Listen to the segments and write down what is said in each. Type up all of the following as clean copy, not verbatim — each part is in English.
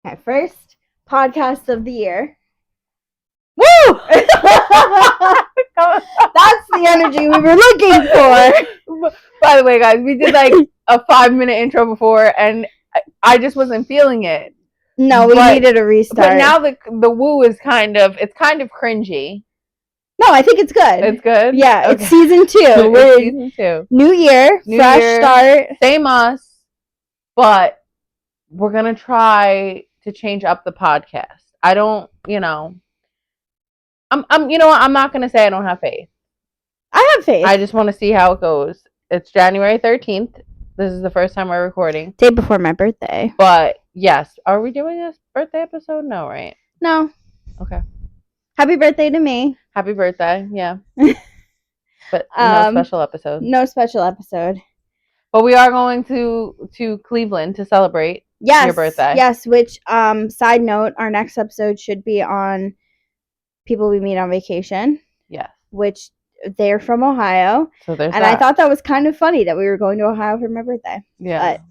Okay, first podcast of the year. Woo! That's the energy we were looking for. By the way, guys, we did like a 5-minute intro before, and I just wasn't feeling it. No, we needed a restart. But now the woo is kind of cringy. No, I think it's good. It's good? Yeah, okay. It's season 2. It's season 2. New year, fresh start. Same us, but we're going to try to change up the podcast. I don't, I'm not going to say I don't have faith. I have faith. I just want to see how it goes. It's January 13th. This is the first time we're recording. Day before my birthday. But, yes. Are we doing a birthday episode? No, right? No. Okay. Happy birthday to me. Happy birthday, yeah. But no special episode. No special episode. But we are going to Cleveland to celebrate your birthday. Yes, which, side note, our next episode should be on people we meet on vacation. Yes. Which, they're from Ohio. So there's and that. I thought that was kind of funny that we were going to Ohio for my birthday. Yeah. But,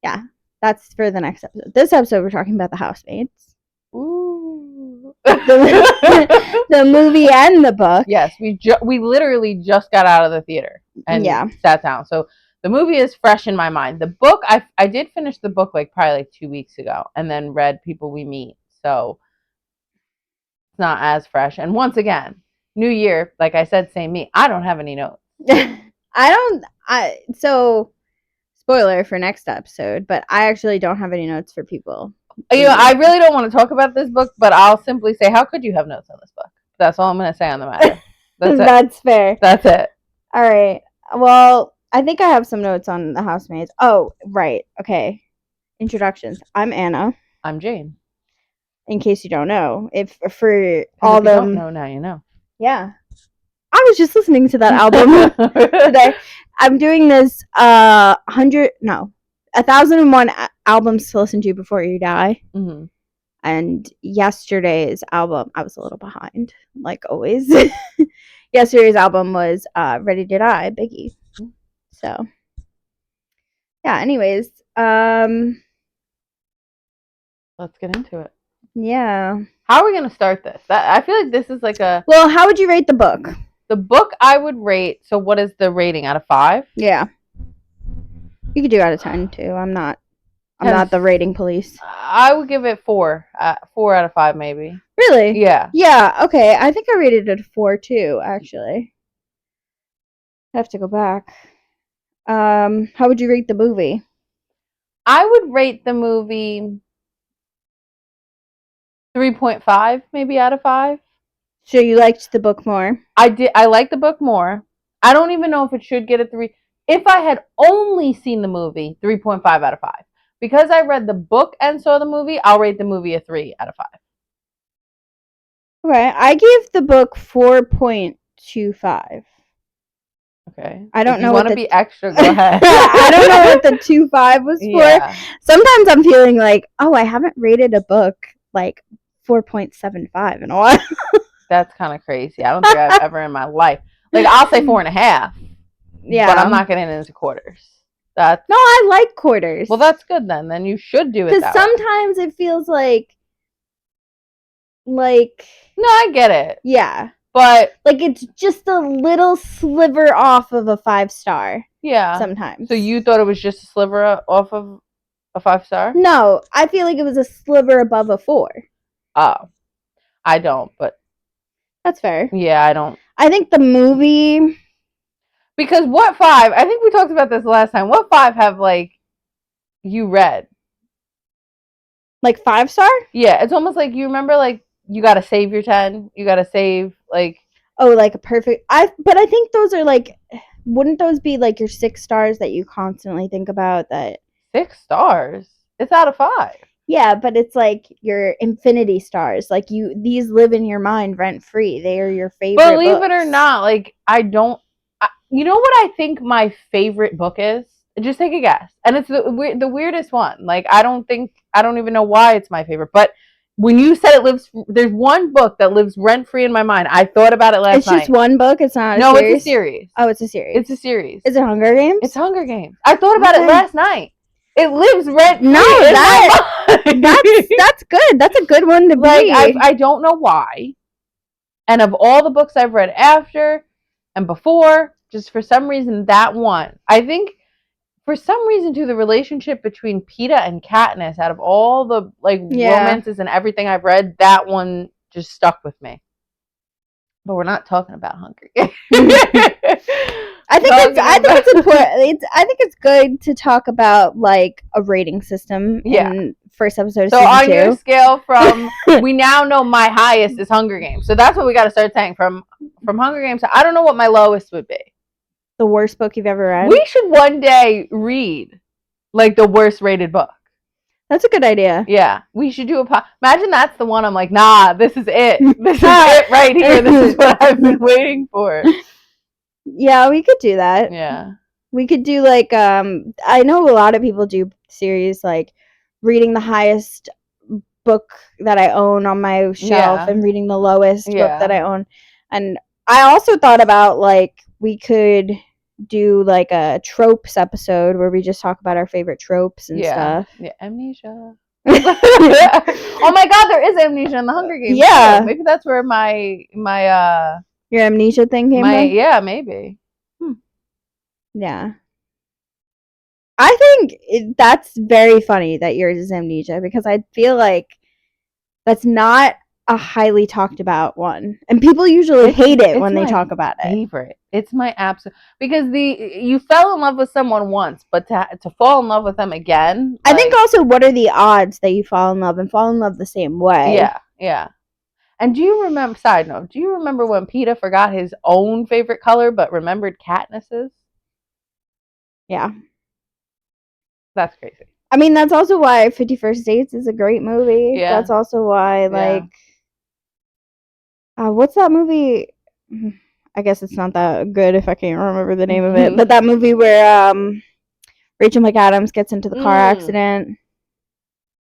yeah, that's for the next episode. This episode, we're talking about the Housemaids. Ooh. the movie and the book. Yes, we literally just got out of the theater and sat down. So the movie is fresh in my mind. The book, I did finish the book probably 2 weeks ago, and then read People We Meet. So it's not as fresh. And once again, New Year, like I said, same me. I don't have any notes. So spoiler for next episode, but I actually don't have any notes for People. I really don't want to talk about this book, but I'll simply say, how could you have notes on this book? That's all I'm going to say on the matter. That's it. That's fair. That's it. All right. Well, I think I have some notes on the Housemaids. Oh, right. Okay. Introductions. I'm Anna. I'm Jane. In case you don't know, if all them. Don't know, now you know. Yeah. I was just listening to that album today. I'm doing this 1001 albums to listen to before you die. Mm-hmm. And yesterday's album, I was a little behind, like always. Yesterday's album was Ready to Die, Biggie. So, yeah, anyways. Let's get into it. Yeah. How are we going to start this? I feel like this is like a... Well, how would you rate the book? The book I would rate... So what is the rating? Out of 5? Yeah. You could do out of 10, too. I'm not the rating police. I would give it 4. 4 out of 5, maybe. Really? Yeah. Yeah, okay. I think I rated it a 4, too, actually. I have to go back. How would you rate the movie? I would rate the movie 3.5, maybe, out of 5. So you liked the book more? I did. I like the book more. I don't even know if it should get a 3. If I had only seen the movie, 3.5 out of 5. Because I read the book and saw the movie, I'll rate the movie a 3 out of 5. Okay, I gave the book 4.25. Okay. I don't know. If you want to be extra, go ahead. I don't know what the 2.5 was for. Sometimes I'm feeling like, oh, I haven't rated a book like 4.75 in a while. That's kind of crazy. I don't think I've ever in my life. Like, I'll say 4.5. Yeah. But I'm not getting into quarters. No, I like quarters. Well, that's good then. Then you should do it that way. Because sometimes it feels like. No, I get it. Yeah. But. Like, it's just a little sliver off of a 5-star. Yeah. Sometimes. So you thought it was just a sliver off of a 5-star? No, I feel like it was a sliver above a 4. Oh. I don't, but. That's fair. Yeah, I don't. I think the movie. Because what 5? I think we talked about this last time. What 5 have, you read? Like 5-star? Yeah, it's almost like you remember, you gotta save your 10. You gotta save, Oh, like a perfect. But I think those are wouldn't those be your 6 stars that you constantly think about? That 6 stars? It's out of 5. Yeah, but it's your infinity stars. These live in your mind rent free. They are your favorite. Believe it or not, I don't. You know what I think my favorite book is? Just take a guess. And it's the weirdest one. I don't even know why it's my favorite. But when you said there's one book that lives rent free in my mind. I thought about it last night. It's just one book? It's not No, it's a series. Oh, it's a series. It's a series. Is it Hunger Games? It's Hunger Games. I thought about it last night. It lives rent free. No, that's good. That's a good one to like, be. I don't know why. And of all the books I've read after and before, just for some reason, that one. I think for some reason, too, the relationship between Peeta and Katniss, out of all the romances and everything I've read, that one just stuck with me. But we're not talking about Hunger Games. I think it's important. I think it's good to talk about like a rating system in first episode of season 2. So on your scale from we now know my highest is Hunger Games. So that's what we got to start saying from Hunger Games. I don't know what my lowest would be. The worst book you've ever read? We should one day read like the worst rated book. That's a good idea. Yeah, we should do imagine that's the one I'm like, nah, this is it. This is it right here. This is what I've been waiting for. Yeah, we could do that. Yeah. We could do like I know a lot of people do series like reading the highest book that I own on my shelf and reading the lowest book that I own. And I also thought about like we could do like a tropes episode where we just talk about our favorite tropes and stuff. Yeah, amnesia. Oh my god, there is amnesia in the Hunger Games. Yeah. Maybe that's where my your amnesia thing came from? Yeah, maybe. Yeah. I think that's very funny that yours is amnesia because I feel like that's not a highly talked about one, and people usually hate it when they talk about it. Favorite. It's my absolute because you fell in love with someone once, but to fall in love with them again. I think also what are the odds that you fall in love the same way? Yeah, yeah. And do you remember? Side note: do you remember when Peeta forgot his own favorite color but remembered Katniss's? Yeah, that's crazy. I mean, that's also why 50 First Dates is a great movie. Yeah, that's also why like. What's that movie? I guess it's not that good if I can't remember the name of it. But that movie where Rachel McAdams gets into the car accident.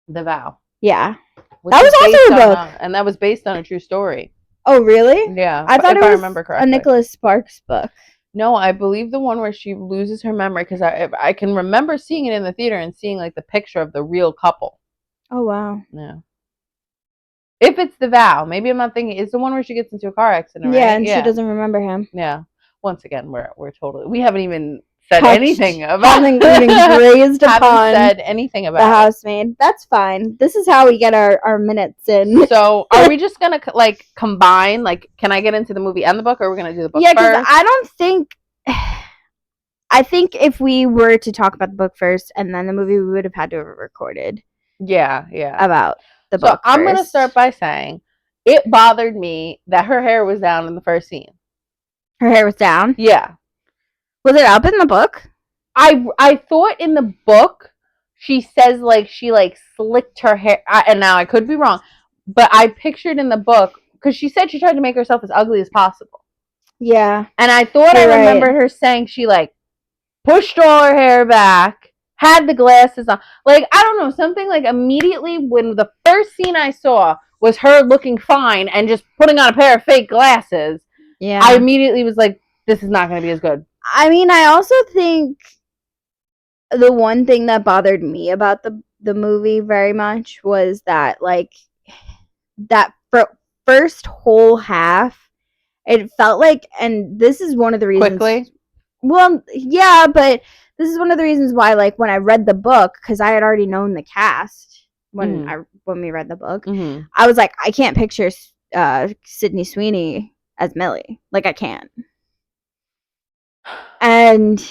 The Vow. Yeah. That was also a book. And that was based on a true story. Oh, really? Yeah. I thought it was a Nicholas Sparks book. No, I believe the one where she loses her memory because I can remember seeing it in the theater and seeing like the picture of the real couple. Oh, wow. Yeah. If it's The Vow, maybe I'm not thinking it's the one where she gets into a car accident, right? Yeah, and she doesn't remember him. Yeah. Once again, we're totally we haven't even said anything about haven't said anything about the Housemaid. That's fine. This is how we get our minutes in. So are we just gonna like combine? Like, can I get into the movie and the book, or are we gonna do the book? Yeah, because I don't think. I think if we were to talk about the book first and then the movie, we would have had to have recorded. Yeah. About the book. I'm gonna start by saying it bothered me that her hair was down in the first scene. Her hair was down? Yeah. Was it up in the book? I thought in the book she says like she like slicked her hair, and now I could be wrong, but I pictured in the book because she said she tried to make herself as ugly as possible. Yeah. And I thought I remembered her saying she like pushed all her hair back, had the glasses on. Like, I don't know, something like immediately when the first scene I saw was her looking fine and just putting on a pair of fake glasses. Yeah. I immediately was like, this is not going to be as good. I mean, I also think the one thing that bothered me about the movie very much was that, like, that first whole half, it felt like, and this is one of the reasons. Quickly? Well, yeah, but this is one of the reasons why, like, when I read the book, because I had already known the cast when we read the book, I was like, I can't picture Sydney Sweeney as Millie. Like, I can't. And,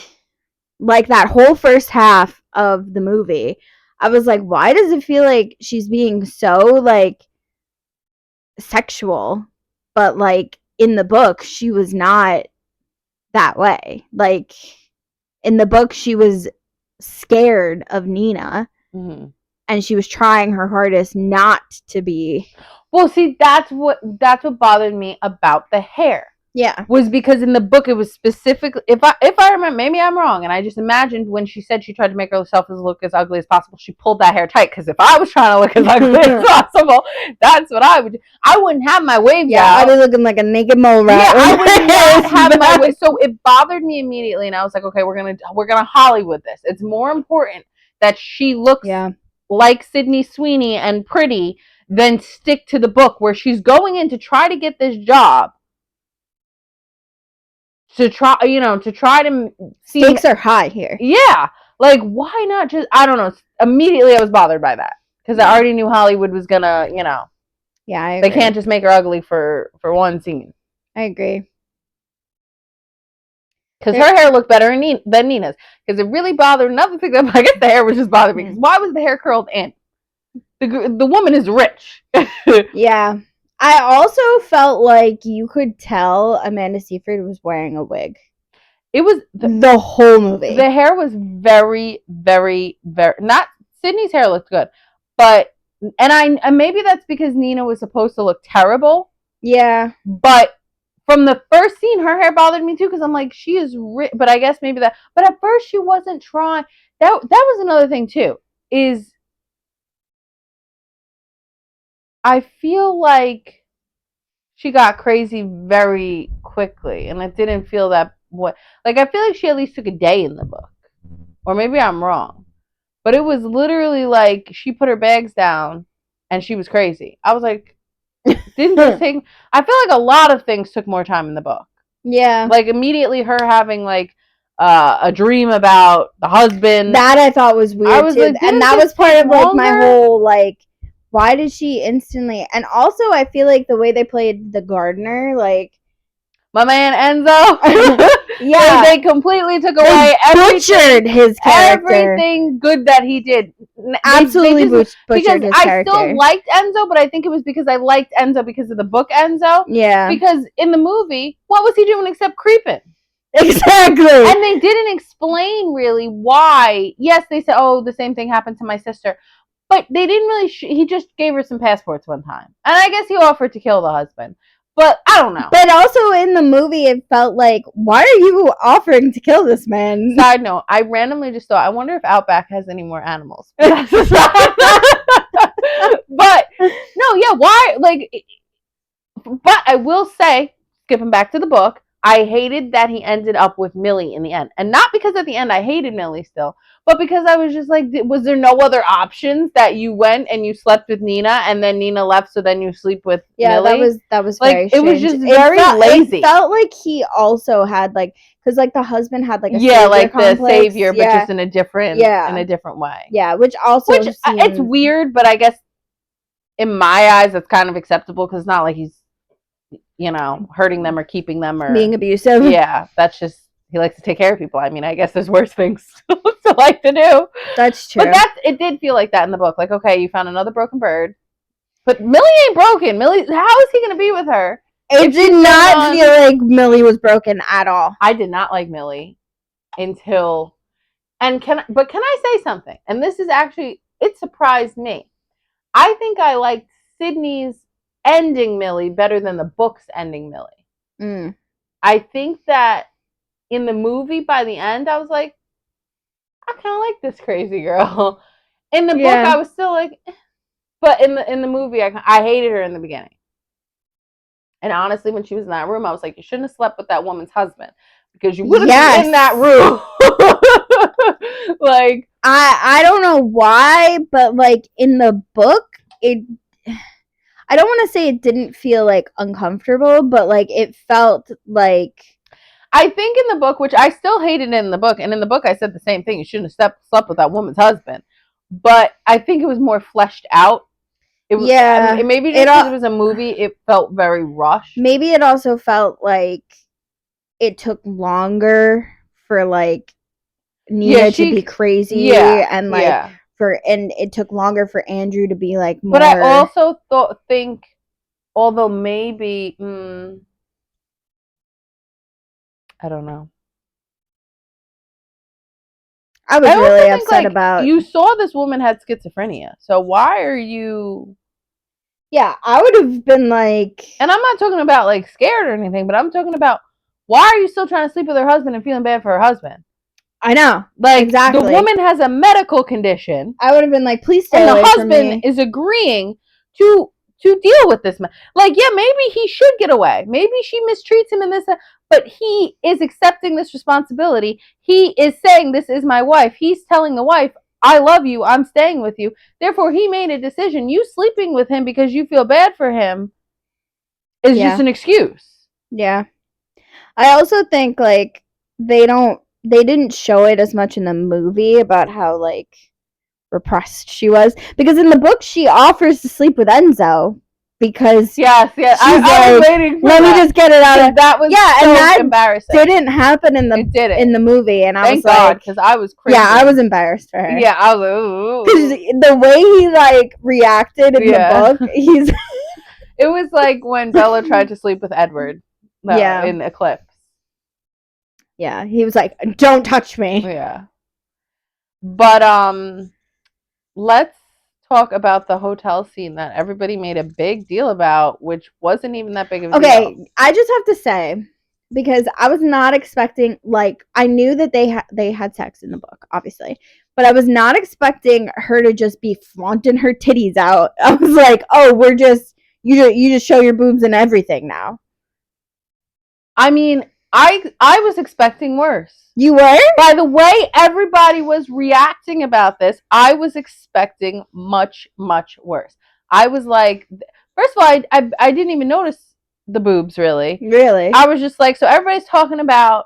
like, that whole first half of the movie, I was like, why does it feel like she's being so, like, sexual? But, like, in the book, she was not that way. Like, in the book, she was scared of Nina, and she was trying her hardest not to be. Well, see, that's what bothered me about the hair. Yeah, was because in the book it was specifically, if I remember, maybe I'm wrong, and I just imagined when she said she tried to make herself look as ugly as possible, she pulled that hair tight. Because if I was trying to look as ugly as possible, that's what I would do. I wouldn't have my waves out. I'd be looking like a naked mole rat. Yeah, I would not have my waves. So it bothered me immediately, and I was like, okay, we're gonna Hollywood this. It's more important that she looks like Sydney Sweeney and pretty than stick to the book where she's going in to try to get this job. To try to see. Stakes are high here. Yeah. Like, why not just, I don't know. Immediately I was bothered by that. Because I already knew Hollywood was going to, Yeah, I agree. They can't just make her ugly for one scene. I agree. Because her hair looked better than Nina's. Because it really bothered, another thing that, I guess the hair was just bothering me. Because why was the hair curled in? The woman is rich. Yeah. I also felt like you could tell Amanda Seyfried was wearing a wig. It was the whole movie. The hair was very, very, very, not, Sydney's hair looked good, but, and maybe that's because Nina was supposed to look terrible. Yeah. But from the first scene, her hair bothered me too, because I'm like, she is rich, but I guess maybe that, but at first she wasn't trying. That was another thing too, is I feel like she got crazy very quickly, and it didn't feel that I feel like she at least took a day in the book, or maybe I'm wrong, but it was literally like she put her bags down and she was crazy. I was like, didn't this take? I feel like a lot of things took more time in the book. Yeah, like immediately her having like a dream about the husband. That I thought was weird I was too, like, and that was part of like my whole like, why did she instantly? And also, I feel like the way they played the gardener, like my man Enzo, yeah, they completely took away butchered his character. Everything good that he did, absolutely butchered his character. I still liked Enzo, but I think it was because I liked Enzo because of the book Enzo. Yeah, because in the movie, what was he doing except creeping? Exactly. And they didn't explain really why. Yes, they said, oh, the same thing happened to my sister. But they didn't really, he just gave her some passports one time. And I guess he offered to kill the husband. But I don't know. But also in the movie, it felt like, why are you offering to kill this man? Side note, I randomly just thought, I wonder if Outback has any more animals. But, no, yeah, why? But I will say, skipping back to the book, I hated that he ended up with Millie in the end. And not because at the end I hated Millie still, but because I was just like, was there no other options that you went and you slept with Nina and then Nina left, so then you sleep with Millie? that was very strange. It was just very lazy. It felt like he also had because the husband had a savior complex. The savior, but just in a different way. Yeah, which seems... it's weird, but I guess in my eyes it's kind of acceptable because it's not like he's hurting them or keeping them or being abusive. Yeah, that's just, he likes to take care of people. I mean, I guess there's worse things to like to do. That's true. But it did feel like that in the book. Like, okay, you found another broken bird, but Millie ain't broken. Millie, how is he going to be with her? It did not feel like Millie was broken at all. I did not like Millie until, can I say something? And this is actually, it surprised me. I think I liked Sydney's ending Millie better than the book's ending Millie. I think that in the movie, by the end, I was like, I kind of like this crazy girl. In the book, I was still like, but in the movie, I hated her in the beginning. And honestly, when she was in that room, I was like, you shouldn't have slept with that woman's husband because you would have been in that room. I don't know why, but in the book, I don't want to say it didn't feel uncomfortable, but it felt like, I think in the book, which I still hated in the book, and in the book I said the same thing, you shouldn't have slept with that woman's husband, but I think it was more fleshed out. It was, maybe just because it was a movie, it felt very rushed. Maybe it also felt like it took longer for Nina to be crazy, and and it took longer for Andrew to be more. But I also think, although maybe, I don't know. I was really upset about. You saw this woman had schizophrenia, so why are you? Yeah, I would have been like. And I'm not talking about scared or anything, but I'm talking about, why are you still trying to sleep with her husband and feeling bad for her husband? I know. Exactly. The woman has a medical condition. I would have been like, please stay away from me. And the husband is agreeing to deal with this man. Maybe he should get away. Maybe she mistreats him in this, but he is accepting this responsibility. He is saying, this is my wife. He's telling the wife, I love you. I'm staying with you. Therefore, he made a decision. You sleeping with him because you feel bad for him is just an excuse. Yeah. I also think like they didn't show it as much in the movie about how like repressed she was, because in the book she offers to sleep with Enzo because yes, I was waiting for let me just get it out of that was so and that embarrassing. Didn't happen in the movie, and I was like, because I was crazy. Yeah, I was embarrassed for her. Yeah, I was like, because the way he like reacted in the book, he's it was like when Bella tried to sleep with Edward in Eclipse. Yeah, he was like, don't touch me. Yeah. But let's talk about the hotel scene that everybody made a big deal about, which wasn't even that big of a deal. Okay, I just have to say, because I was not expecting, like, I knew that they had sex in the book, obviously, but I was not expecting her to just be flaunting her titties out. I was like, oh, we're just you just show your boobs and everything now. I mean, I was expecting worse. You were? By the way everybody was reacting about this, I was expecting much, much worse. I was like, first of all, I didn't even notice the boobs, really. Really? I was just like, so everybody's talking about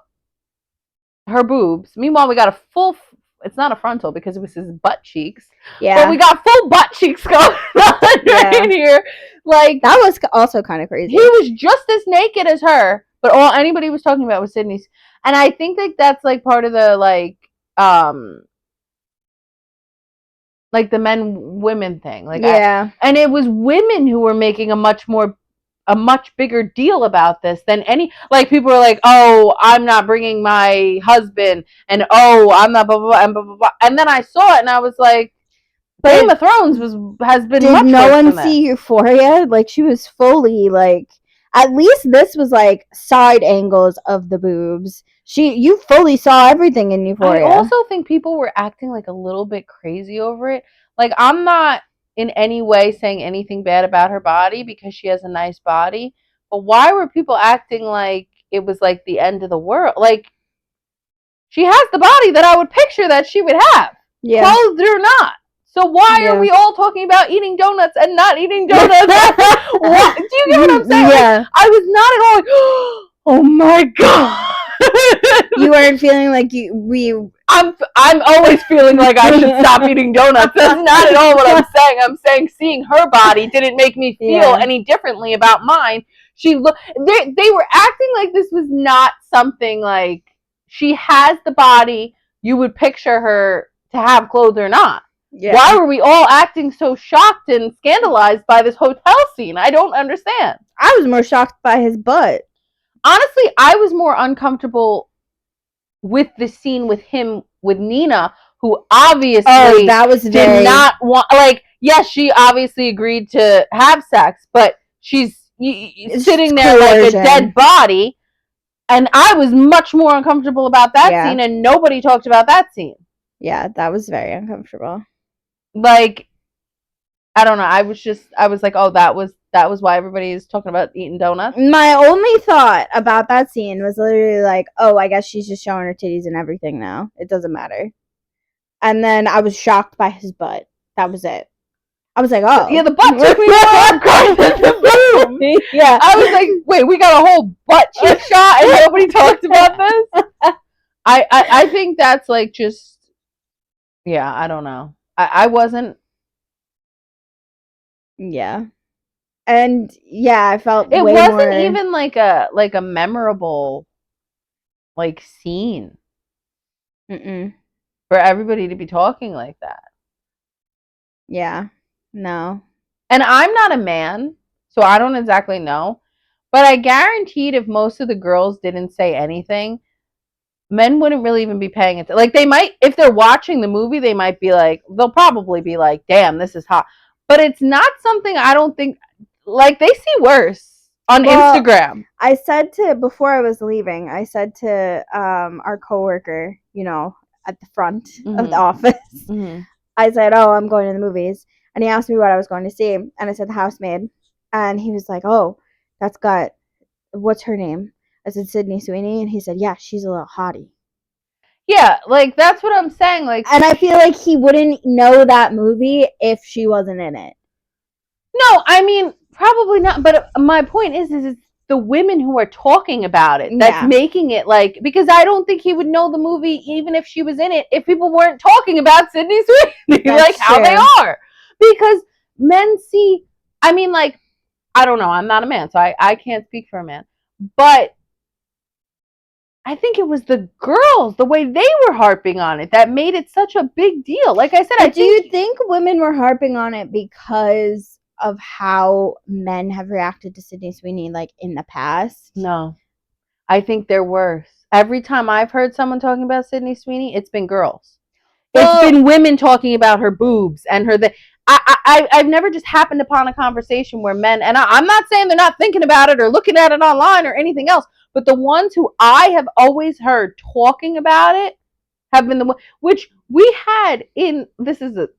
her boobs. Meanwhile, we got a full, it's not a frontal because it was his butt cheeks. Yeah. But we got full butt cheeks going on right here. Like, that was also kind of crazy. He was just as naked as her, but all anybody was talking about was Sydney's. And I think like that's like part of the like the men women thing. Like, and it was women who were making a much bigger deal about this than any, like, people were like, oh, I'm not bringing my husband, and oh, I'm not blah blah blah and blah blah blah. And then I saw it and I was like, Game of Thrones has been much worse than that. Did no one see Euphoria? Like, she was fully like, at least this was like side angles of the boobs. You fully saw everything in Euphoria. I also think people were acting like a little bit crazy over it. Like, I'm not in any way saying anything bad about her body because she has a nice body, but why were people acting like it was like the end of the world? Like, she has the body that I would picture that she would have, clothed or not. So why are we all talking about eating donuts and not eating donuts? What? Do you get what I'm saying? Yeah. Like, I was not at all like, oh my god. You weren't feeling like I'm always feeling like I should stop eating donuts. That's not at all what I'm saying. I'm saying seeing her body didn't make me feel any differently about mine. They were acting like this was not something like, she has the body you would picture her to have, clothes or not. Yeah. Why were we all acting so shocked and scandalized by this hotel scene? I don't understand. I was more shocked by his butt. Honestly, I was more uncomfortable with the scene with him with Nina, who obviously did not want, like, yes, she obviously agreed to have sex, but she's sitting there like a dead body. And I was much more uncomfortable about that scene, and nobody talked about that scene. Yeah, that was very uncomfortable. Like, I don't know. I was like, oh, that was why everybody is talking about eating donuts. My only thought about that scene was literally like, oh, I guess she's just showing her titties and everything now. It doesn't matter. And then I was shocked by his butt. That was it. I was like, oh. Yeah, the butt took me more crazy than the boob. Yeah. I was like, wait, we got a whole butt cheek shot and nobody talked about this? I think that's like just, yeah, I don't know. I wasn't. Yeah. And yeah, I felt it wasn't even like a memorable like scene. For everybody to be talking like that. Yeah. No. And I'm not a man, so I don't exactly know. But I guaranteed if most of the girls didn't say anything, men wouldn't really even be paying attention. Like, they might, if they're watching the movie, they might be like, they'll probably be like, damn, this is hot. But it's not something, I don't think, like, they see worse on Instagram. I said before I was leaving, I said to our coworker, at the front of the office, I said, oh, I'm going to the movies. And he asked me what I was going to see. And I said, The Housemaid. And he was like, oh, what's her name? I said, Sydney Sweeney. And he said, yeah, she's a little hottie. Yeah, like that's what I'm saying. Like, and I feel like he wouldn't know that movie if she wasn't in it. No, I mean probably not. But my point is it's the women who are talking about it that's making it like, because I don't think he would know the movie even if she was in it if people weren't talking about Sydney Sweeney like how they are, because men see. I mean, like, I don't know. I'm not a man, so I can't speak for a man, but I think it was the girls, the way they were harping on it, that made it such a big deal. Like I said, do you think women were harping on it because of how men have reacted to Sydney Sweeney, like, in the past? No. I think they're worse. Every time I've heard someone talking about Sydney Sweeney, it's been girls. Well, it's been women talking about her boobs and her. I've never just happened upon a conversation where men, and I'm not saying they're not thinking about it or looking at it online or anything else, but the ones who I have always heard talking about it have been the one, which we had in, this is a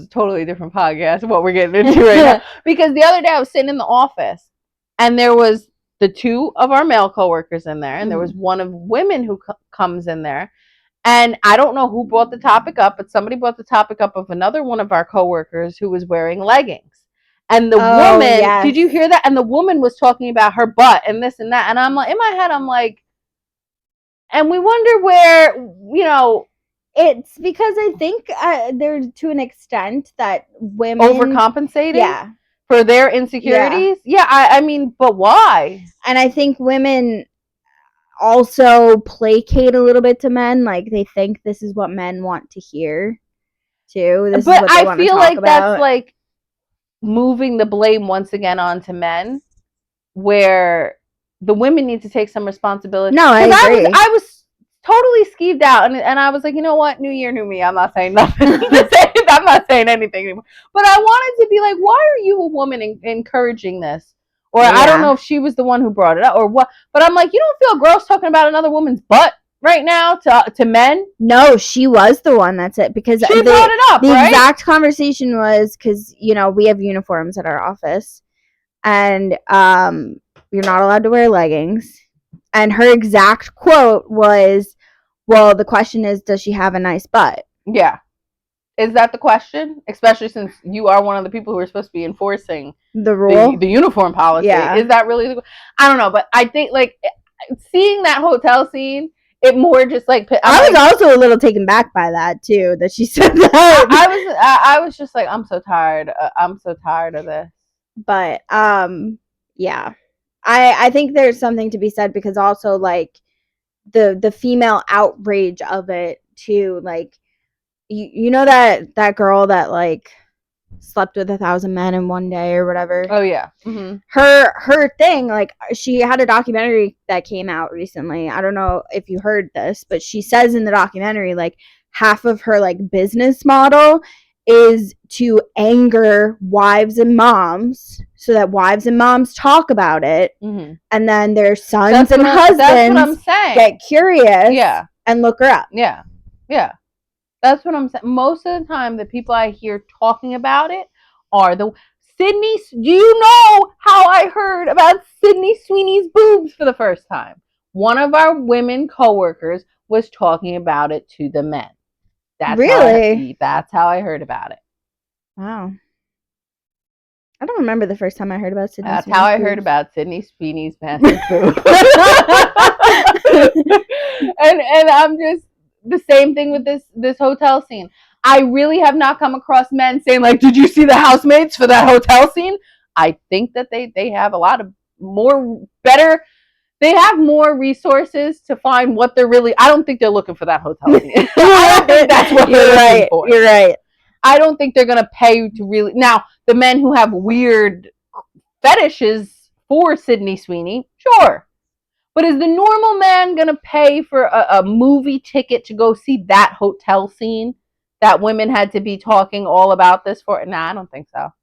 totally different podcast, what we're getting into right now, because the other day I was sitting in the office and there was the two of our male coworkers in there, and there was one of women who comes in there, and I don't know who brought the topic up, but somebody brought the topic up of another one of our coworkers who was wearing leggings. And the woman, yes. Did you hear that? And the woman was talking about her butt and this and that. And I'm like, in my head, I'm like, and we wonder where, you know. It's because I think there's, to an extent, that women overcompensating. Yeah. For their insecurities? Yeah, I mean, but why? And I think women also placate a little bit to men. Like, they think this is what men want to hear, too. This but is what they I feel like that's, like, moving the blame once again onto men, where the women need to take some responsibility. No, I agree. I was totally skeeved out, and I was like, you know what? New year, new me. I'm not saying nothing. I'm not saying anything anymore. But I wanted to be like, why are you, a woman, encouraging this? Or I don't know if she was the one who brought it up or what. But I'm like, you don't feel gross talking about another woman's butt right now to men? No, she was the one. That's it. Because she brought it up, the exact conversation was, because, you know, we have uniforms at our office, and you're not allowed to wear leggings. And her exact quote was, well, the question is, does she have a nice butt? Yeah. Is that the question? Especially since you are one of the people who are supposed to be enforcing the rule, the uniform policy. Yeah. Is that really I don't know, but I think, like, seeing that hotel scene, it more just like, I was also a little taken back by that too, that she said that. I was just like, I'm so tired. I'm so tired of this. But yeah, I think there's something to be said, because also, like, the female outrage of it too, like, you know that girl that, like, slept with 1,000 men in one day or whatever. Oh yeah. Mm-hmm. Her thing, like, she had a documentary that came out recently. I don't know if you heard this, but she says in the documentary, like, half of her, like, business model is to anger wives and moms, so that wives and moms talk about it, and then their sons and husbands get curious, and look her up. Yeah. That's what I'm saying. Most of the time, the people I hear talking about it are the Sydney. Do you know how I heard about Sydney Sweeney's boobs for the first time? One of our women coworkers was talking about it to the men. That's how I heard about it. Wow. I don't remember the first time I heard about Sydney Sweeney's boobs. How I heard about Sydney Sweeney's massive boobs. and I'm just, the same thing with this hotel scene. I really have not come across men saying, like, did you see the housemaids for that hotel scene? I think that they have a lot of they have more resources to find what they're really. I don't think they're looking for that hotel scene. I don't think that's what they're looking for. You're right. I don't think they're going to pay you to really. Now, the men who have weird fetishes for Sydney Sweeney, sure. But is the normal man going to pay for a movie ticket to go see that hotel scene that women had to be talking all about this for? Nah, I don't think so.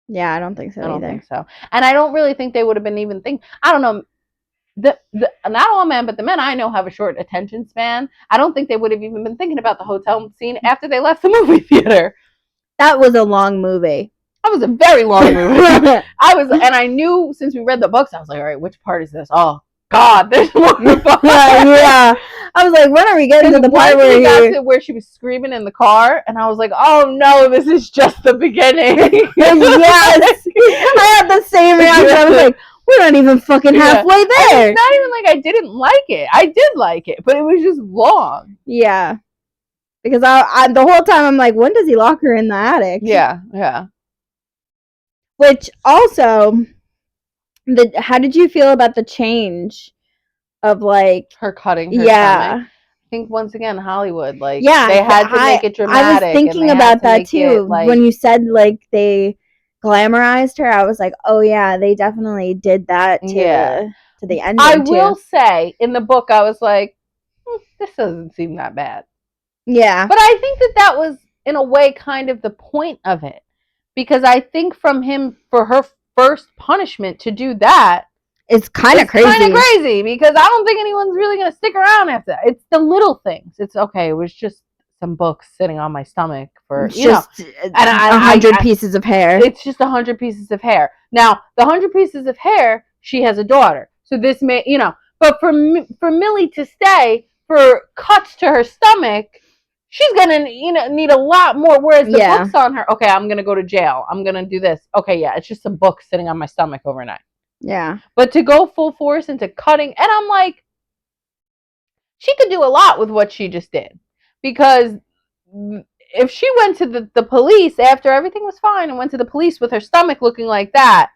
Yeah, I don't think so either. I don't think so. And I don't really think they would have been even thinking. I don't know. Not all men, but the men I know have a short attention span. I don't think they would have even been thinking about the hotel scene after they left the movie theater. That was a long movie. That was a very long movie. And I knew, since we read the books, I was like, all right, which part is this? Oh God, there's more. Yeah. I was like, when are we getting to the part where he got to where she was screaming in the car, and I was like, oh no, this is just the beginning. Yes, I had the same reaction. I was like, we're not even fucking halfway there. And it's not even like I didn't like it. I did like it, but it was just long. Yeah, because I the whole time I'm like, when does he lock her in the attic? Yeah, yeah. Which also, how did you feel about the change of like her cutting her stomach? I think once again Hollywood, like they had to make it dramatic. I was thinking about that too when you said like they glamorized her. I was like, oh yeah, they definitely did that to the ending. I will say in the book, I was like, this doesn't seem that bad. Yeah, but I think that was in a way kind of the point of it, because I think from him for her first punishment to do that. It's kind of crazy. Because I don't think anyone's really going to stick around after that. It's the little things. It's okay. It was just some books sitting on my stomach for, just 100 pieces of hair. It's just 100 pieces of hair. Now, the 100 pieces of hair, she has a daughter. So this may, but for Millie to stay for cuts to her stomach, she's going to, need a lot more. Whereas the books on her, okay, I'm going to go to jail. I'm going to do this. Okay, yeah, it's just some books sitting on my stomach overnight. Yeah. But to go full force into cutting, and I'm like, she could do a lot with what she just did. Because if she went to the police after everything was fine and went to the police with her stomach looking like that.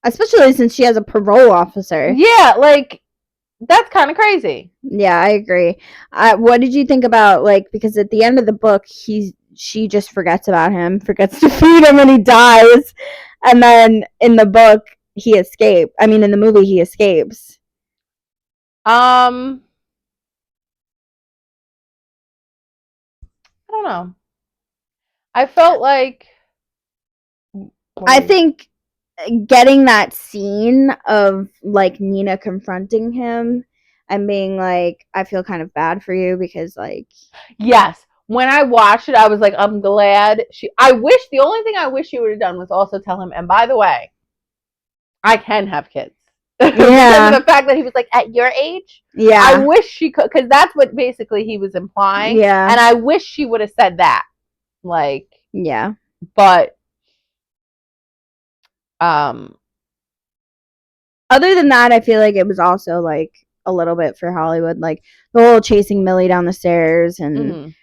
Especially since she has a parole officer. Yeah, like, that's kind of crazy. Yeah, I agree. What did you think about, like, because at the end of the book, she just forgets about him, forgets to feed him, and he dies. And then in the book, in the movie, he escapes. I don't know. I felt like, I think getting that scene of like Nina confronting him and being like, I feel kind of bad for you because like, yes, when I watched it, I was like, I'm glad the only thing I wish she would have done was also tell him, and by the way, I can have kids. Yeah. Because of the fact that he was like, at your age? Yeah. I wish she could, because that's what basically he was implying. Yeah. And I wish she would have said that. Like, yeah. But, other than that, I feel like it was also like a little bit for Hollywood, like the whole chasing Millie down the stairs and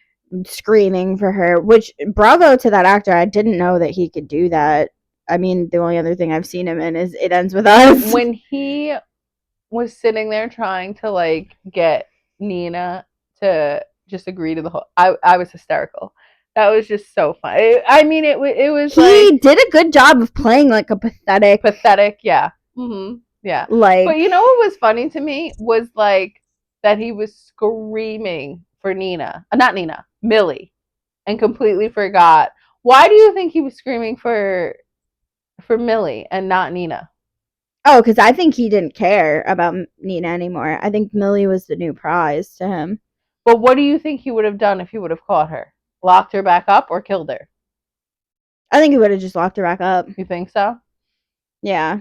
screaming for her, which bravo to that actor. I didn't know that he could do that. I mean, the only other thing I've seen him in is It Ends With Us. When he was sitting there trying to like get Nina to just agree to the whole, I was hysterical. That was just so funny. I mean, it was he did a good job of playing like a pathetic, yeah. Mm-hmm. Yeah. Like, but you know what was funny to me was like that he was screaming for Millie, and completely forgot. Why do you think he was screaming for Millie and not Nina? Oh, because I think he didn't care about Nina anymore. I think Millie was the new prize to him. But what do you think he would have done if he would have caught her? Locked her back up or killed her? I think he would have just locked her back up. You think so? Yeah.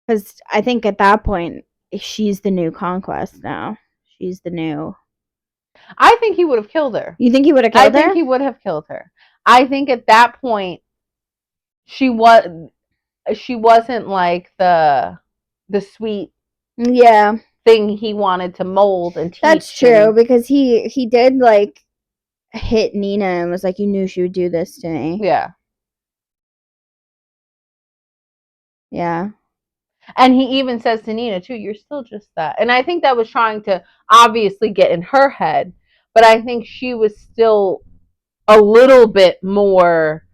Because I think at that point, she's the new conquest now. She's the new. I think he would have killed her. You think he would have killed her? I think he would have killed her. I think at that point, she wasn't like the sweet thing he wanted to mold and teach. That's true, because he did like hit Nina and was like, you knew she would do this to me. Yeah. Yeah. And he even says to Nina too, you're still just that. And I think that was trying to obviously get in her head, but I think she was still a little bit more,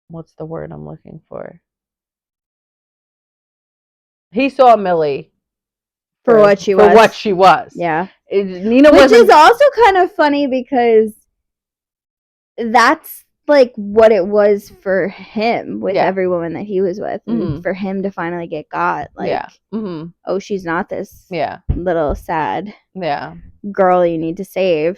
what's the word I'm looking for? He saw Millie for what she was. Yeah. Nina Which is also kind of funny because that's like what it was for him with every woman that he was with. And for him to finally get got. Like, oh, she's not this little sad girl you need to save.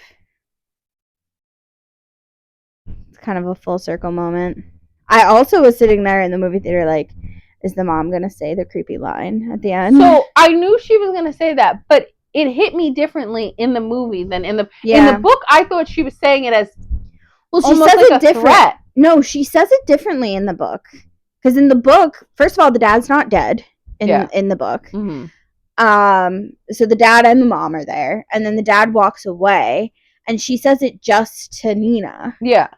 It's kind of a full circle moment. I also was sitting there in the movie theater like, Is the mom gonna say the creepy line at the end? So I knew she was gonna say that, but it hit me differently in the movie than in the book. I thought she was saying it as she says it different. No, she says it differently in the book. Because in the book, first of all, the dad's not dead in the book. Mm-hmm. So the dad and the mom are there, and then the dad walks away, and she says it just to Nina. Yeah,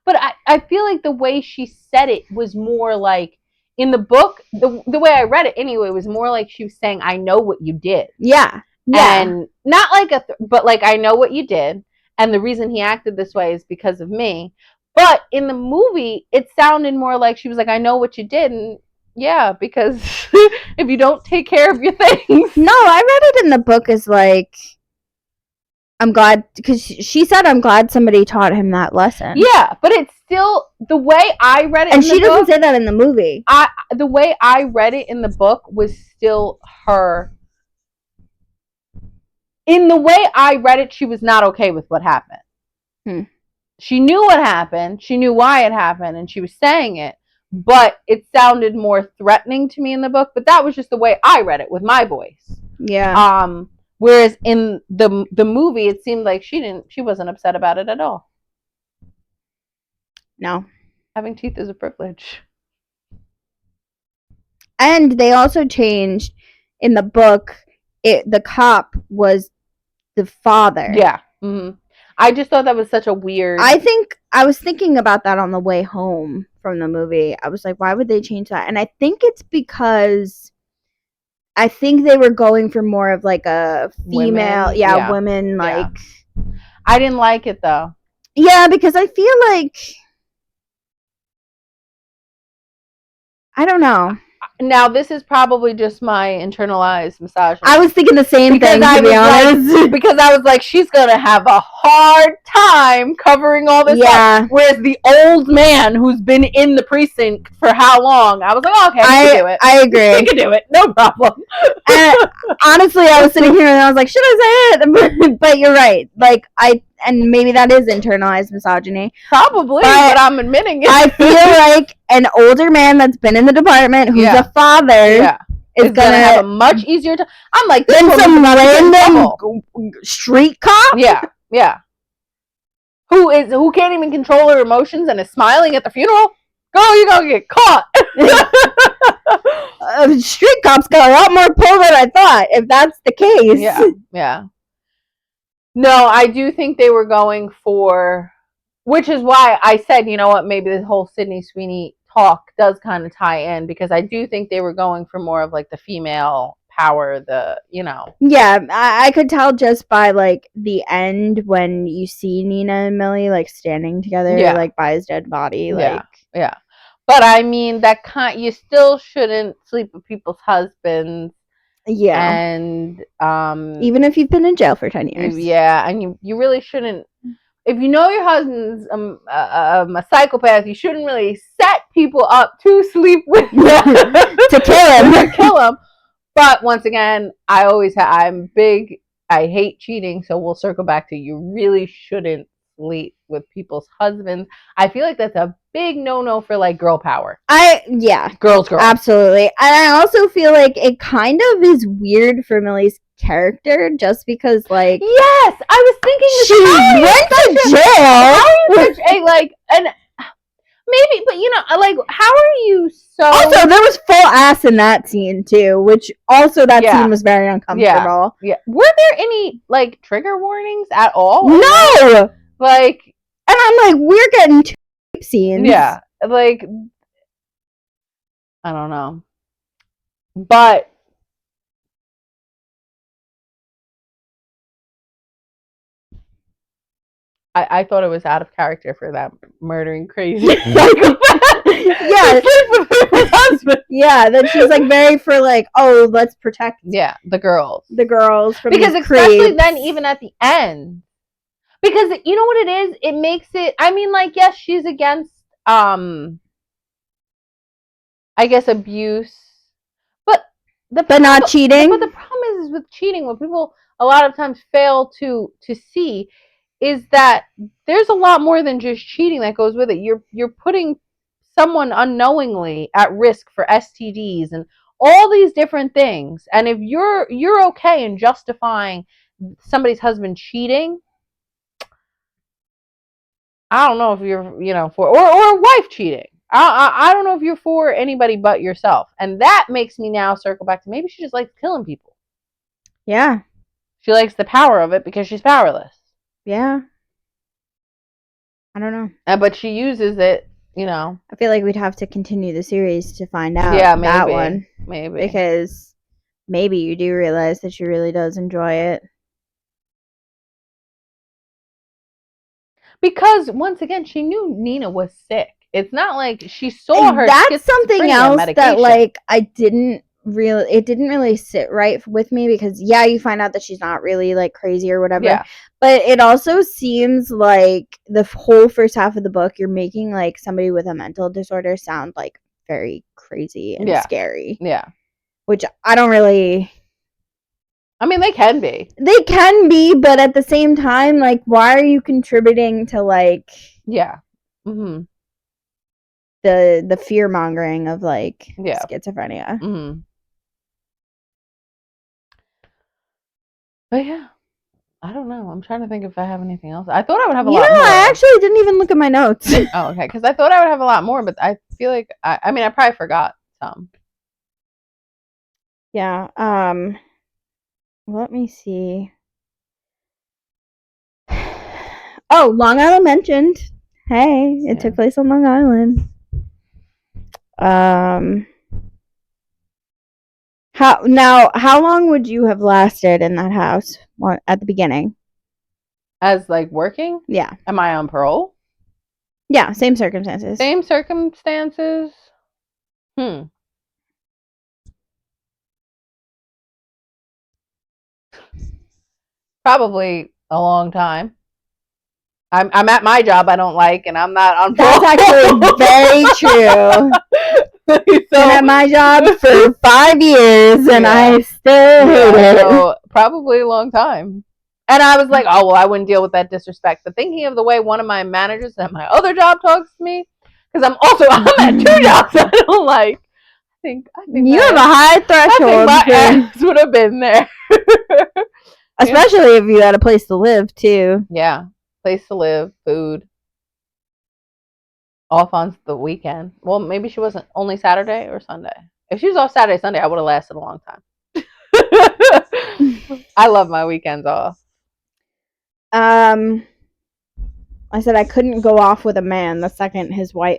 but I feel like the way she said it was more like in the book. The way I read it anyway was more like she was saying, "I know what you did." Yeah, and not like but like I know what you did, and the reason he acted this way is because of me. But in the movie, it sounded more like she was like, "I know what you did," and yeah, because if you don't take care of your things. No, I read it in the book as like, I'm glad, because she said, I'm glad somebody taught him that lesson. Yeah, but it's still the way I read it. And she doesn't say that in the movie. The way I read it in the book was still her. In the way I read it, she was not okay with what happened. She knew what happened. She knew why it happened, and she was saying it. But it sounded more threatening to me in the book. But that was just the way I read it with my voice. Yeah. Whereas in the movie, it seemed like she wasn't upset about it at all. No. Having teeth is a privilege. And they also changed in the book. The cop was the father. Yeah. Mm-hmm. I just thought that was such a weird. I was thinking about that on the way home from the movie. I was like, why would they change that? And I think it's because I think they were going for more of like a female, women like. I didn't like it though. Yeah, because I feel like, I don't know. Now, this is probably just my internalized misogyny. I was thinking the same thing, to be honest. Because I was like, she's going to have a hard time covering all this up. Whereas the old man who's been in the precinct for how long, I was like, oh, okay, I can do it. I agree. I can do it. No problem. And honestly, I was sitting here and I was like, should I say it? But you're right. Like, and maybe that is internalized misogyny. Probably, but I'm admitting it. I feel like an older man that's been in the department, who's a father, is gonna have a much easier time. I'm like, than some random street cop. Yeah. Who can't even control her emotions and is smiling at the funeral? Girl, you're gonna get caught. Street cops got a lot more pull than I thought, if that's the case. Yeah. No, I do think they were going for, which is why I said, you know what, maybe this whole Sydney Sweeney talk does kind of tie in, because I do think they were going for more of like the female power, Yeah, I could tell just by like the end when you see Nina and Millie like standing together, like by his dead body. Like, yeah. But I mean, you still shouldn't sleep with people's husbands. Yeah. And even if you've been in jail for 10 years. Yeah, and you really shouldn't. If you know your husband's a psychopath, you shouldn't really set people up to sleep with to kill him. But once again, I'm big. I hate cheating, so we'll circle back to you really shouldn't sleep with people's husbands. I feel like that's a big no-no for like girl power. Girls. Absolutely. And I also feel like it kind of is weird for Millie's character, just because like, yes, I was thinking she went to jail. How are you such a like, and maybe, but like, how are you so? Also, there was full ass in that scene too, which also that scene was very uncomfortable. Yeah. Were there any like trigger warnings at all? No. Like, and I'm like, we're getting two scenes. Yeah, like, I don't know, but I thought it was out of character for that murdering crazy psychopath. Yeah, that she's like very for like, oh, let's protect the girls from because especially then even at the end, because you know what it is, it makes it, I mean, like, yes, she's against I guess abuse, but not cheating. But the problem is with cheating, what people a lot of times fail to see is that there's a lot more than just cheating that goes with it. You're putting someone unknowingly at risk for STDs and all these different things. And if you're okay in justifying somebody's husband cheating, I don't know if you're for or a wife cheating. I don't know if you're for anybody but yourself. And that makes me now circle back to maybe she just likes killing people. Yeah. She likes the power of it because she's powerless. Yeah. I don't know. But she uses it, I feel like we'd have to continue the series to find out that one. Maybe. Because maybe you do realize that she really does enjoy it. Because once again, she knew Nina was sick. It's not like she saw her. That's something else medication. That it didn't really sit right with me, because you find out that she's not really crazy or whatever. Yeah. But it also seems like the whole first half of the book, you're making somebody with a mental disorder sound very crazy and scary. Yeah. Which I don't really. I mean, they can be. They can be, but at the same time, why are you contributing to Yeah. Mm-hmm. The fear mongering of schizophrenia? Mm-hmm. But yeah, I don't know. I'm trying to think if I have anything else. I thought I would have a lot more. I actually didn't even look at my notes. Oh, okay. Because I thought I would have a lot more, but I feel like I probably forgot some. Yeah. Let me see. Oh, Long Island mentioned. Hey, it took place on Long Island. How long would you have lasted in that house at the beginning? As working? Yeah. Am I on parole? Yeah, same circumstances. Same circumstances? Probably a long time. I'm at my job I don't like, and I'm not on parole. That's actually very true. Been at my job for 5 years, and I still hate it. So probably a long time. And I was like, oh, well, I wouldn't deal with that disrespect. But thinking of the way one of my managers at my other job talks to me, because I'm at 2 jobs I don't like. I think you have a high threshold. I think my ass would have been there. Especially if you had a place to live, too. Yeah. Place to live, food. Off on the weekend. Well, maybe she wasn't only Saturday or Sunday. If she was off Saturday, Sunday, I would have lasted a long time. I love my weekends off. I said I couldn't go off with a man the second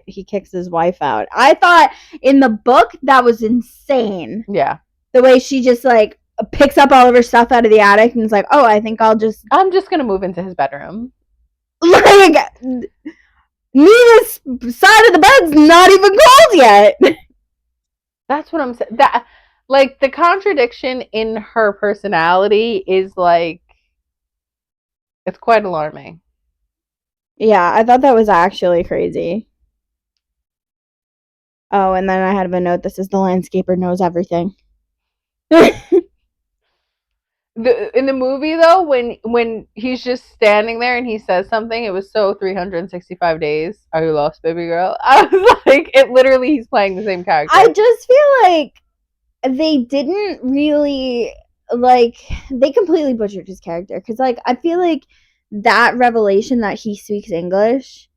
he kicks his wife out. I thought in the book that was insane. Yeah. The way she just picks up all of her stuff out of the attic and is like, oh, I think I'm just gonna move into his bedroom. Nina's side of the bed's not even cold yet. That's what I'm saying. That the contradiction in her personality is it's quite alarming. Yeah, I thought that was actually crazy. Oh, and then I had a note that says the landscaper knows everything. In the movie, though, when he's just standing there and he says something, it was so 365 days. Are you lost, baby girl? I was like, it literally, he's playing the same character. I just feel like they didn't really, they completely butchered his character. Because, I feel like that revelation that he speaks English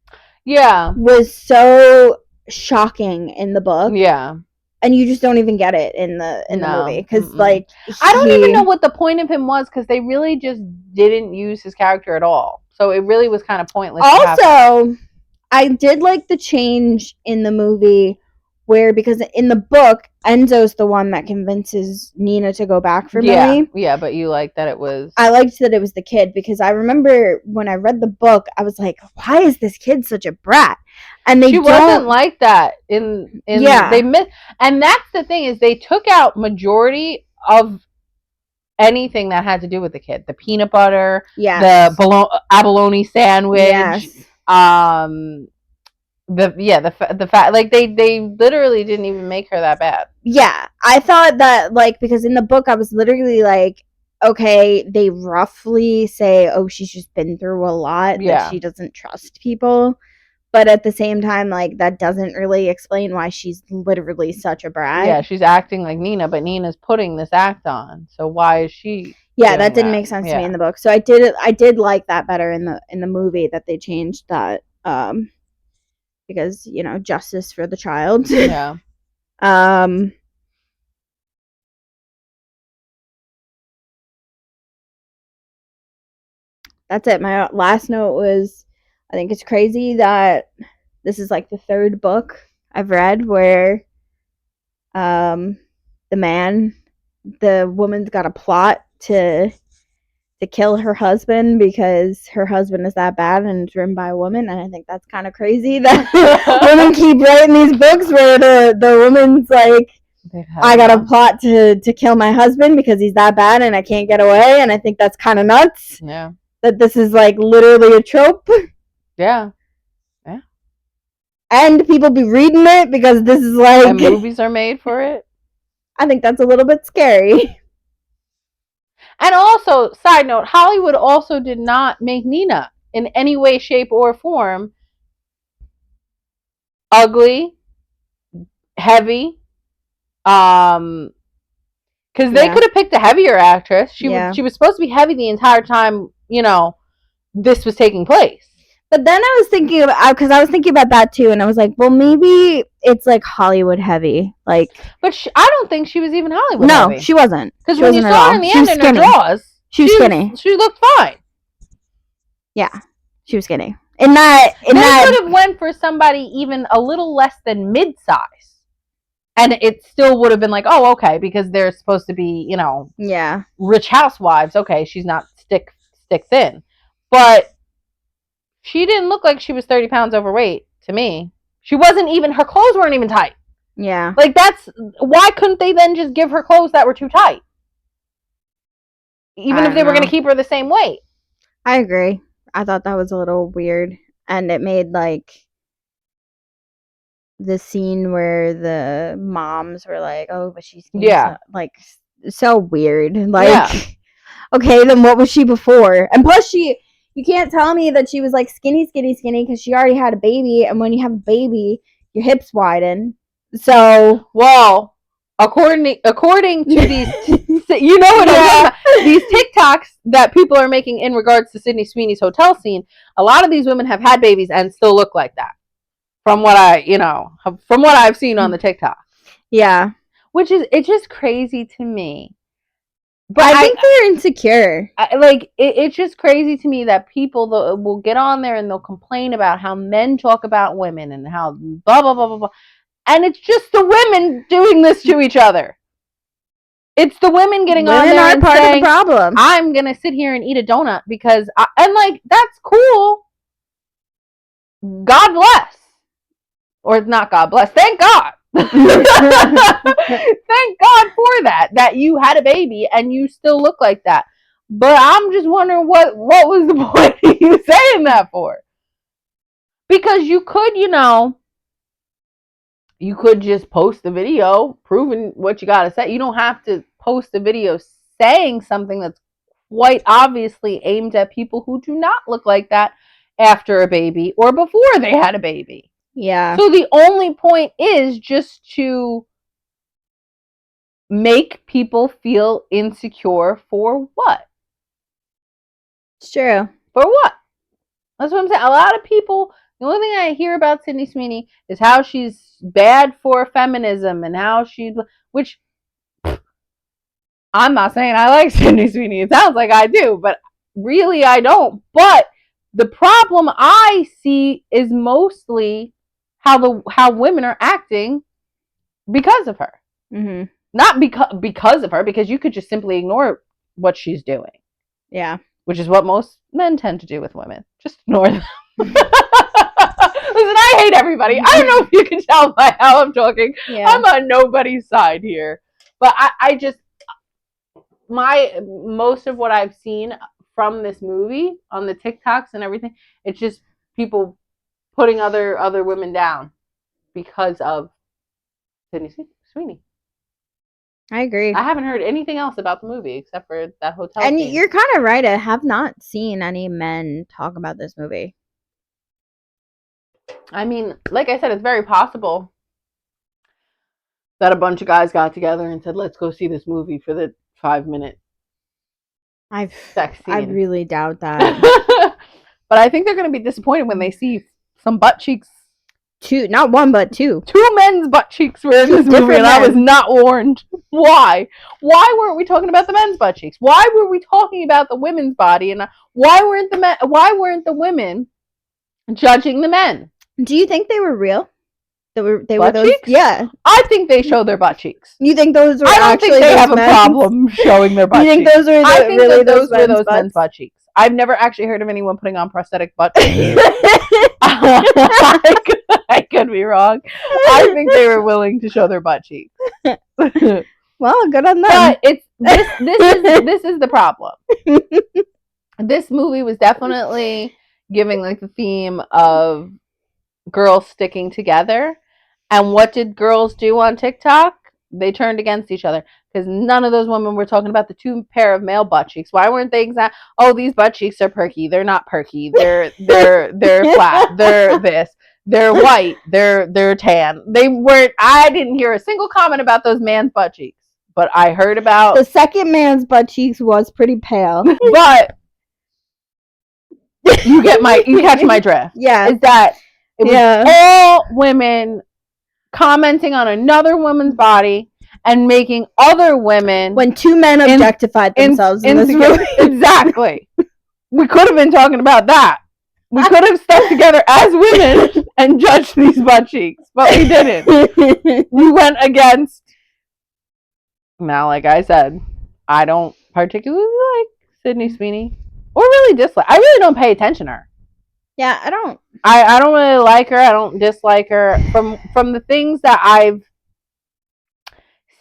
was so shocking in the book. Yeah. And you just don't even get it in the movie. Because, I don't even know what the point of him was, because they really just didn't use his character at all. So it really was kind of pointless. Also, I did like the change in the movie where, because in the book, Enzo's the one that convinces Nina to go back for Millie. Yeah, but you liked that it was... I liked that it was the kid, because I remember when I read the book, I was like, why is this kid such a brat? And she wasn't like that in they missed, and that's the thing, is they took out majority of anything that had to do with the kid. The peanut butter, the abalone sandwich, the fat, they literally didn't even make her that bad. Yeah, I thought that because in the book I was literally like, okay, they roughly say, oh, she's just been through a lot, that she doesn't trust people. but at the same time, like, that doesn't really explain why she's literally such a brat. Yeah, she's acting like Nina, but Nina's putting this act on. So why is she? Yeah, that didn't make sense to me in the book. So I did like that better in the movie, that they changed that, because, you know, justice for the child. Yeah. That's it. My last note was, I think it's crazy that this is like the third book I've read where the woman's got a plot to kill her husband because her husband is that bad, and it's written by a woman. And I think that's kind of crazy that women keep writing these books where the woman's like, I got a plot to kill my husband because he's that bad and I can't get away. And I think that's kind of nuts. Yeah. That this is like literally a trope. Yeah. And people be reading it because this is like... And movies are made for it. I think that's a little bit scary. And also, side note, Hollywood also did not make Nina in any way, shape, or form ugly, heavy. Because they could have picked a heavier actress. She was supposed to be heavy the entire time, you know, this was taking place. But then I was thinking about that too, and I was like, well, maybe it's like Hollywood heavy, like. But I don't think she was even Hollywood heavy. No, she wasn't. Because when you saw her in the end in her drawers, she was skinny. She looked fine. Yeah, she was skinny. They could have went for somebody even a little less than mid-size, and it still would have been like, oh, okay, because they're supposed to be, you know, rich housewives. Okay, she's not stick thin, but she didn't look like she was 30 pounds overweight to me. She wasn't even, her clothes weren't even tight. Yeah. Like, why couldn't they then just give her clothes that were too tight? Even if they were going to keep her the same weight. I agree. I thought that was a little weird. And it made, like, the scene where the moms were like, oh, but she's skinny. Yeah. So weird. Like, okay, then what was she before? And plus you can't tell me that she was like skinny because she already had a baby, and when you have a baby, your hips widen. So, well, according to these, you know what I'm talking about, these TikToks that people are making in regards to Sydney Sweeney's hotel scene, a lot of these women have had babies and still look like that. From what I've seen on the TikTok. Yeah. Which is, it's just crazy to me. But I think they're insecure. It's just crazy to me that people will get on there and they'll complain about how men talk about women and how blah, blah, blah, blah, blah. And it's just the women doing this to each other. It's the women getting on there and part saying, of the problem. I'm going to sit here and eat a donut because, that's cool. God bless. Or not God bless. Thank God. Thank God for that you had a baby and you still look like that. But I'm just wondering what was the point of you saying that for? Because you could, you could just post a video proving what you gotta say. You don't have to post a video saying something that's quite obviously aimed at people who do not look like that after a baby or before they had a baby. Yeah. So the only point is just to make people feel insecure for what? It's true. For what? That's what I'm saying. A lot of people, the only thing I hear about Sydney Sweeney is how she's bad for feminism and how which I'm not saying I like Sydney Sweeney. It sounds like I do, but really I don't. But the problem I see is mostly how women are acting because of her. Mm-hmm. Not because of her, because you could just simply ignore what she's doing. Yeah. Which is what most men tend to do with women. Just ignore them. Listen, I hate everybody. I don't know if you can tell by how I'm talking. Yeah. I'm on nobody's side here. But I just, most of what I've seen from this movie on the TikToks and everything, it's just people putting other women down because of Sydney Sweeney. I agree. I haven't heard anything else about the movie except for that hotel and scene. You're kind of right. I have not seen any men talk about this movie. I mean, like I said, it's very possible that a bunch of guys got together and said, "Let's go see this movie for the 5-minute sex scene." I really doubt that. But I think they're going to be disappointed when they see some butt cheeks. Not one, but two. Two men's butt cheeks were in this movie, and I was not warned. Why? Why weren't we talking about the men's butt cheeks? Why were we talking about the women's body? And why weren't the women judging the men? Do you think they were real? They were butt those cheeks? Yeah. I think they showed their butt cheeks. You think those were I don't actually think they have men's? a problem showing their butt cheeks. You think those were I think really those were those men's butt cheeks. I've never actually heard of anyone putting on prosthetic butt cheeks. I could be wrong. I think they were willing to show their butt cheeks. Well, good on them. But this is the problem. This movie was definitely giving like the theme of girls sticking together. And what did girls do on TikTok? They turned against each other because none of those women were talking about the two pair of male butt cheeks. Why weren't they exact? Oh, these butt cheeks are perky. They're not perky. They're flat. They're this. They're white. They're tan. They weren't. I didn't hear a single comment about those man's butt cheeks, but I heard about the second man's butt cheeks was pretty pale. But you catch my drift. Yeah, is that it was all women commenting on another woman's body and making other women when two men objectified themselves in this movie. Exactly. We could have been talking about that. We could have stuck together as women and judged these butt cheeks, but we didn't. We went against. Now, like I said, I don't particularly like Sydney Sweeney or really dislike. I really don't pay attention to her. Yeah, I don't. I don't really like her. I don't dislike her. From the things that I've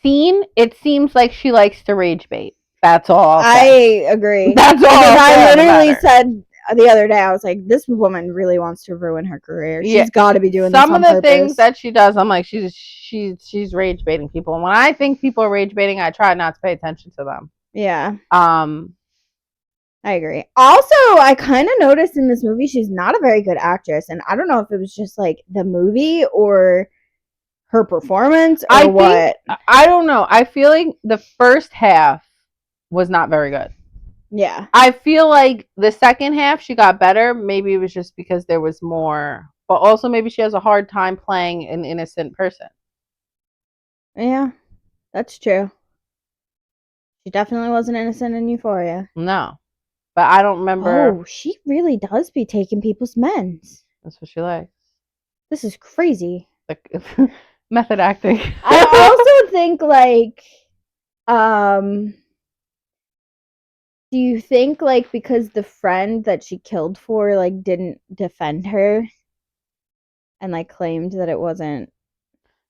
seen, it seems like she likes to rage bait. That's all. I agree. That's all. I literally said the other day, I was like, this woman really wants to ruin her career. She's got to be doing some of the things that she does. I'm like, she's rage baiting people. And when I think people are rage baiting, I try not to pay attention to them. Yeah. I agree. Also, I kind of noticed in this movie she's not a very good actress, and I don't know if it was just like the movie or her performance or what. I don't know. I feel like the first half was not very good. Yeah. I feel like the second half she got better. Maybe it was just because there was more, but also maybe she has a hard time playing an innocent person. Yeah, that's true. She definitely wasn't innocent in Euphoria. No. But I don't remember. Oh, she really does be taking people's meds. That's what she likes. This is crazy. Like method acting. I also think like, do you think like because the friend that she killed for like didn't defend her and like claimed that it wasn't?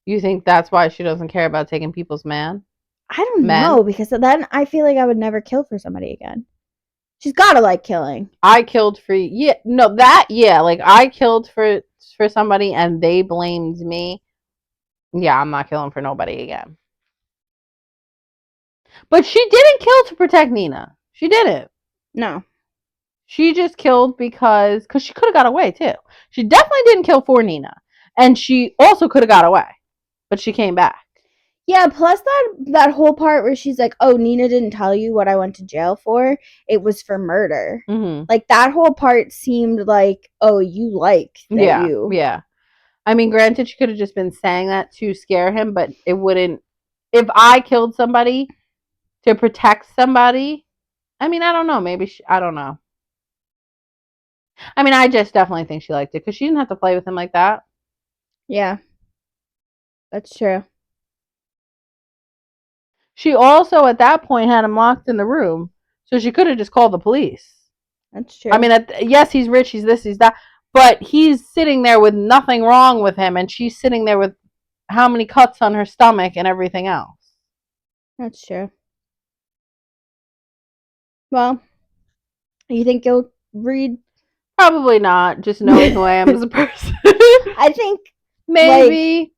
You think that's why she doesn't care about taking people's men? I don't know, because then I feel like I would never kill for somebody again. She's gotta like killing. I killed for like I killed for somebody and they blamed me. Yeah, I'm not killing for nobody again. But she didn't kill to protect Nina. She didn't. No. She just killed because she could have got away too. She definitely didn't kill for Nina. And she also could have got away. But she came back. Yeah, plus that whole part where she's like, oh, Nina didn't tell you what I went to jail for. It was for murder. Mm-hmm. Like, that whole part seemed like, oh, you like that Yeah. I mean, granted, she could have just been saying that to scare him, but it wouldn't. If I killed somebody to protect somebody, I mean, I don't know. Maybe I don't know. I mean, I just definitely think she liked it because she didn't have to play with him like that. Yeah. That's true. She also, at that point, had him locked in the room, so she could have just called the police. That's true. I mean, yes, he's rich, he's this, he's that, but he's sitting there with nothing wrong with him, and she's sitting there with how many cuts on her stomach and everything else. That's true. Well, you think you'll read? Probably not, just knowing who I am as a person. I think maybe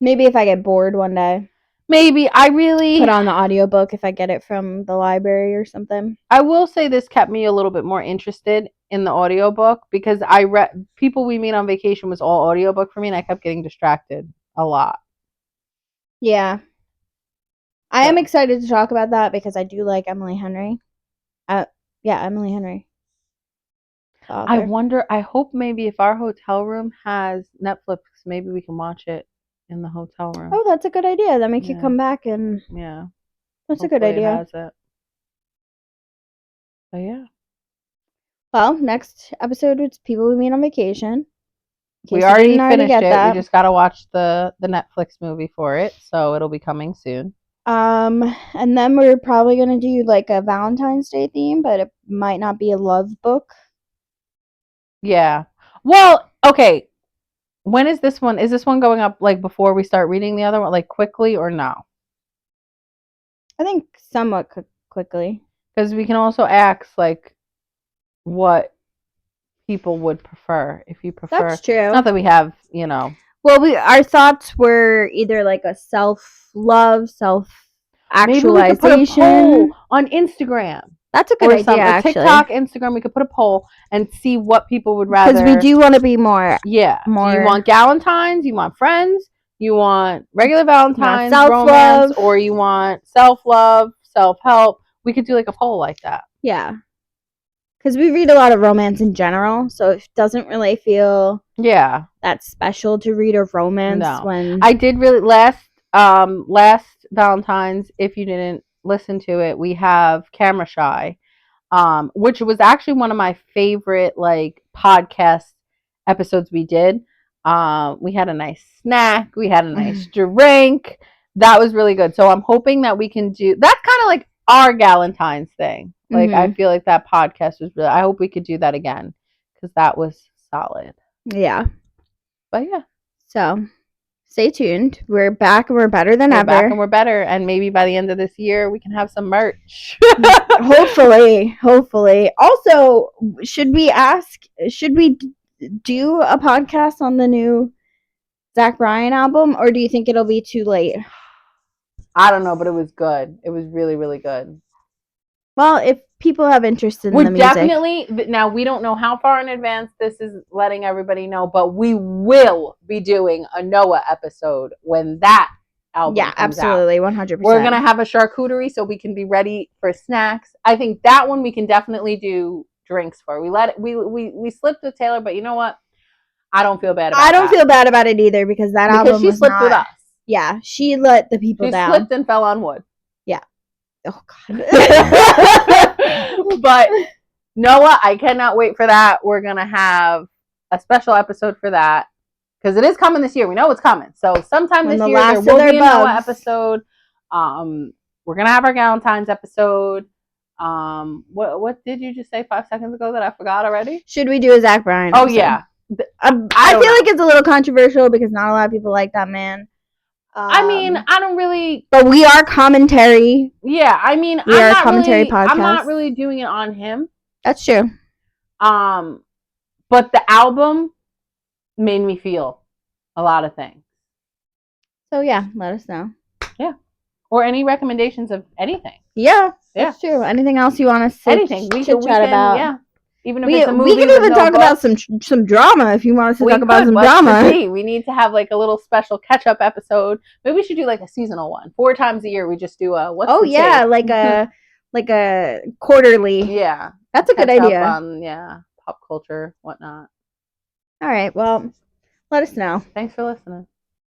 if I get bored one day. Maybe. I really put on the audiobook if I get it from the library or something. I will say this kept me a little bit more interested in the audiobook because I read People We Meet on Vacation was all audiobook for me and I kept getting distracted a lot. Yeah. I am excited to talk about that because I do like Emily Henry. Emily Henry. I wonder, I hope maybe if our hotel room has Netflix, maybe we can watch it in the hotel room. Oh, that's a good idea. Then we could come back and that's a good idea. It has it. But yeah. Well, next episode is People We Meet on Vacation. We already finished it. We just gotta watch the Netflix movie for it, so it'll be coming soon. And then we're probably gonna do like a Valentine's Day theme, but it might not be a love book. Yeah. Well, okay. When is this one? Is this one going up like before we start reading the other one, like quickly or no? I think somewhat quickly. Because we can also ask like what people would prefer if you prefer. That's true. Not that we have, Well, our thoughts were either like a self-love, self-actualization. Maybe we could put a poll on Instagram. That's a good idea, actually. TikTok, Instagram, we could put a poll and see what people would rather. Because we do want to be more. Yeah. Do you want Galentine's? You want friends? You want regular Valentine's, romance, or you want self-love, self-help? We could do like a poll like that. Yeah. Because we read a lot of romance in general, so it doesn't really feel that special to read a romance when I did really last Valentine's, if you didn't listen to it, we have Camera Shy, which was actually one of my favorite like podcast episodes we did. We had a nice snack, we had a nice drink. That was really good. So I'm hoping that we can do that's kind of like our Galentine's thing. Like I feel like that podcast was really I hope we could do that again because that was solid. Yeah. But yeah. So stay tuned. We're back and we're better than ever. Back and we're better. And maybe by the end of this year we can have some merch. Hopefully. Also, should we do a podcast on the new Zach Bryan album, or do you think it'll be too late? I don't know, but it was good. It was really, really good. Well, if people have interest in the music. Definitely, now we don't know how far in advance this is letting everybody know, but we will be doing a Noah episode when that album comes absolutely, out. 100%. We're going to have a charcuterie so we can be ready for snacks. I think that one we can definitely do drinks for. We slipped with Taylor, but you know what? I don't feel bad about it. I don't feel bad about it either because that album she slipped with us. Yeah, she let the people down. She slipped and fell on wood. Yeah. Oh, God. But Noah, I cannot wait for that. We're going to have a special episode for that because it is coming this year. We know it's coming. So sometime this year there will be a Noah episode. We're going to have our Galentine's episode. What did you just say 5 seconds ago that I forgot already? Should we do a Zach Bryan episode? Yeah. I feel like it's a little controversial because not a lot of people like that man. I mean, I don't really. But we are commentary. Yeah, I mean, we are a commentary podcast. I'm not really doing it on him. That's true. But the album made me feel a lot of things. So yeah, let us know. Yeah. Or any recommendations of anything. Yeah, that's true. Anything else you want us to chat about? Yeah. Even if it's a movie, we can even talk about some drama if you want us to talk about some drama. We need to have like a little special catch-up episode. Maybe we should do like a seasonal one. 4 times a year we just do a like a quarterly. Yeah. That's a good idea. Pop culture, whatnot. All right, well, let us know. Thanks for listening.